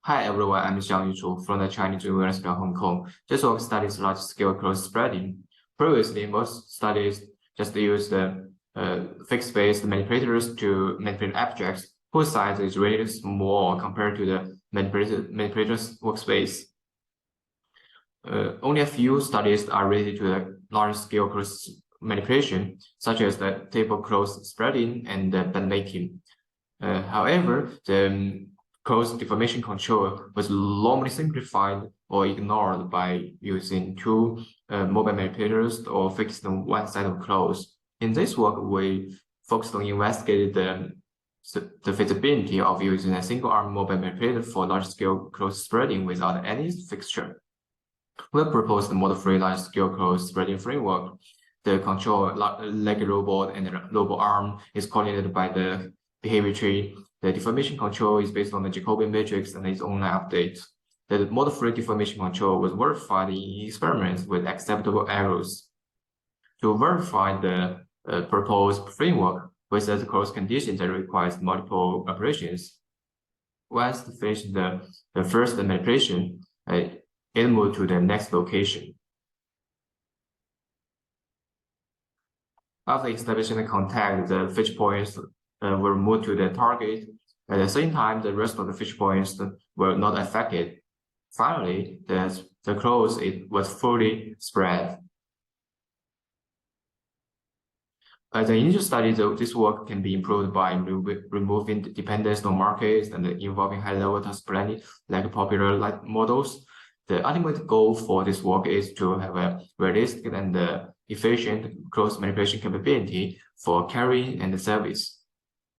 Hi everyone, I'm Xiang Yuchu from the Chinese University of Hong Kong. This work studies large-scale cross-spreading. Previously, most studies just used fixed-based manipulators to manipulate objects whose size is really small compared to the manipulator's workspace. Only a few studies are related to the large-scale cross manipulation, such as the tablecloth spreading and the bed making. However, the cloth deformation control was normally simplified or ignored by using two mobile manipulators or fixed on one side of cloth. In this work, we focused on investigating the feasibility of using a single-arm mobile manipulator for large-scale cloth spreading without any fixture. We proposed the model-free large-scale cloth spreading framework. The control leg robot and the robot arm is coordinated by the behavior tree. The deformation control is based on the Jacobian matrix and its online update. The model-free deformation control was verified in experiments with acceptable errors. To verify the proposed framework with the closed conditions that requires multiple operations, once finished the first manipulation, it moved to the next location. After establishing the contact, the fetch points were moved to the target. At the same time, the rest of the fetch points were not affected. Finally, the cloth was fully spread. As an initial study, this work can be improved by removing the dependence on markers and involving high-level task planning like popular light models. The ultimate goal for this work is to have a realistic and efficient cloth manipulation capability for carrying and service.